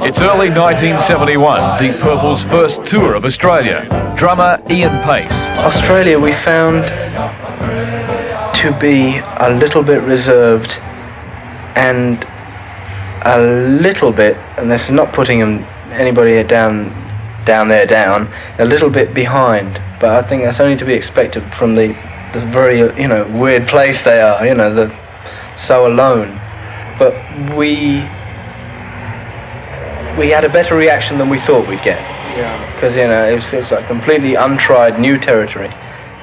It's early 1971, Deep Purple's first tour of Australia. Drummer Ian Pace. Australia we found to be a little bit reserved and a little bit, and this is not putting anybody down, a little bit behind. But I think that's only to be expected from the very, weird place they are, so alone. But we had a better reaction than we thought we'd get. Yeah. Because, it's like completely untried new territory.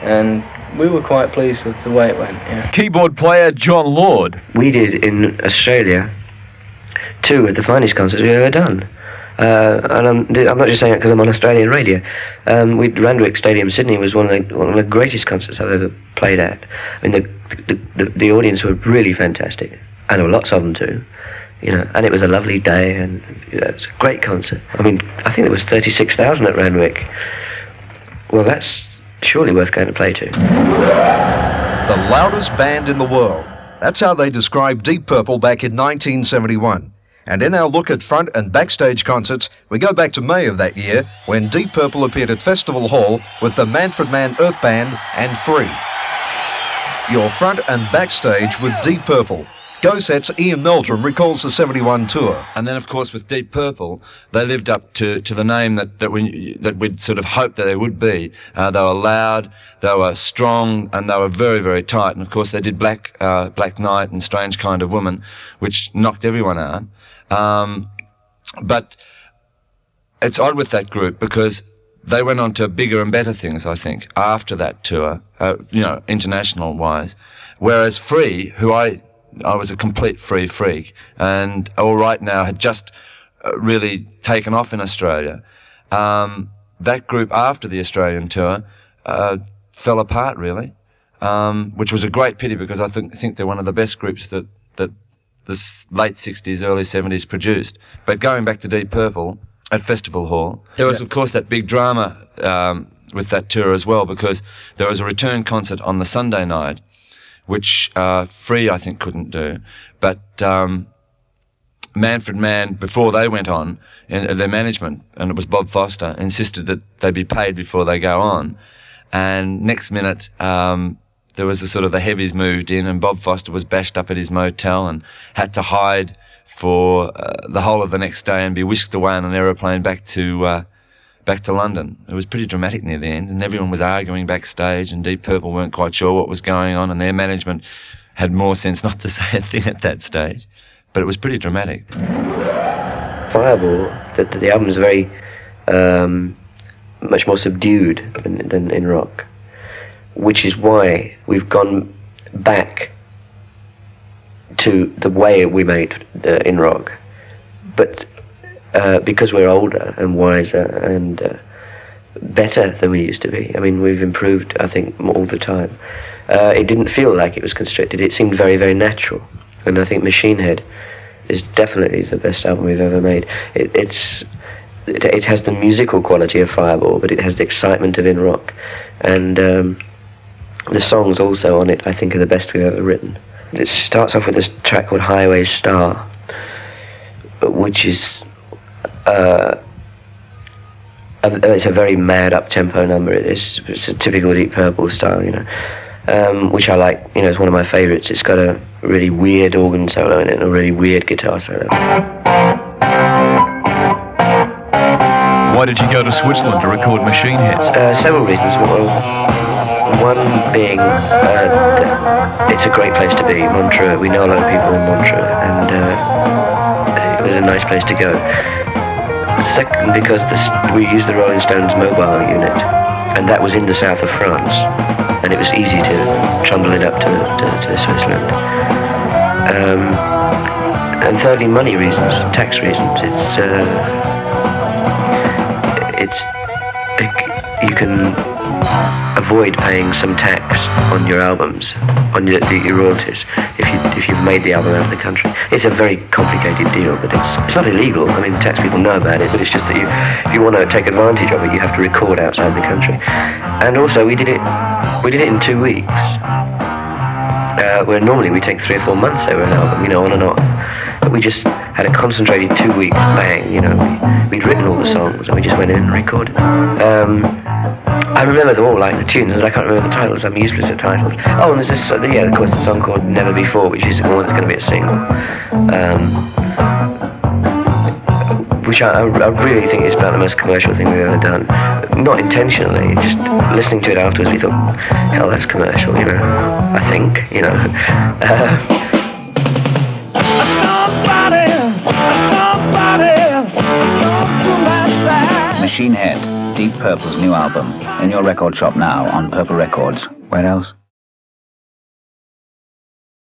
And we were quite pleased with the way it went, yeah. Keyboard player John Lord. We did in Australia 2 of the finest concerts we've ever done. And I'm not just saying it because I'm on Australian radio. Randwick Stadium, Sydney was one of the greatest concerts I've ever played at. I mean, the audience were really fantastic, and there were lots of them too. And it was a lovely day, and it was a great concert. I mean, I think there was 36,000 at Randwick. Well, that's surely worth going to play to. The loudest band in the world. That's how they described Deep Purple back in 1971. And in our look at front and backstage concerts, we go back to May of that year when Deep Purple appeared at Festival Hall with the Manfred Mann Earth Band and Free. Your front and backstage with Deep Purple. Go Set's Ian Meldrum recalls the 71 tour. And then, of course, with Deep Purple, they lived up to the name that we'd sort of hoped that they would be. They were loud, they were strong, and they were very, very tight. And, of course, they did Black Knight and Strange Kind of Woman, which knocked everyone out. But it's odd with that group because they went on to bigger and better things, I think, after that tour, international-wise. Whereas Free, who I was a complete Free freak, and All Right Now had just really taken off in Australia. That group after the Australian tour fell apart, really, which was a great pity because I think they're one of the best groups that the late 60s, early 70s produced. But going back to Deep Purple at Festival Hall, there was, of course, that big drama with that tour as well, because there was a return concert on the Sunday night, which Free, I think, couldn't do. But Manfred Mann, before they went on, their management, and it was Bob Foster, insisted that they be paid before they go on. And next minute, there was the heavies moved in, and Bob Foster was bashed up at his motel and had to hide for the whole of the next day and be whisked away on an aeroplane back to London. It was pretty dramatic near the end, and everyone was arguing backstage, and Deep Purple weren't quite sure what was going on, and their management had more sense not to say a thing at that stage. But it was pretty dramatic. Fireball, the album is very much more subdued than in rock, which is why we've gone back to the way we made in rock. But because we're older and wiser and better than we used to be. I mean, we've improved, I think, all the time. It didn't feel like it was constricted. It seemed very, very natural. And I think Machine Head is definitely the best album we've ever made. It has the musical quality of Fireball, but it has the excitement of In Rock. And the songs also on it, I think, are the best we've ever written. It starts off with this track called Highway Star, which is it's a very mad up-tempo number. It's a typical Deep Purple style, which I like. It's one of my favourites. It's got a really weird organ solo in it and a really weird guitar solo. Why did you go to Switzerland to record Machine Head? Several reasons. One being it's a great place to be, Montreux. We know a lot of people in Montreux, and it was a nice place to go. Second, because we used the Rolling Stones mobile unit, and that was in the south of France, and it was easy to trundle it up to Switzerland. And thirdly, money reasons, tax reasons. You can avoid paying some tax on your albums, on your royalties, if you've made the album out of the country. It's a very complicated deal, but it's not illegal. I mean, tax people know about it, but it's just that if you want to take advantage of it, you have to record outside the country. And also, we did it in 2 weeks, where normally we take 3 or 4 months over an album, on and on. But we just had a concentrated 2-week bang, you know. We'd written all the songs and we just went in and recorded them. I remember them all, like the tunes, but I can't remember the titles. I'm useless at titles. Oh, and there's this, of course, a song called Never Before, which is the one that's going to be a single. Which I really think is about the most commercial thing we've ever done. Not intentionally, just listening to it afterwards, we thought, hell, that's commercial, you know. I think, you know. Machine Head, Deep Purple's new album, in your record shop now on Purple Records. Where else?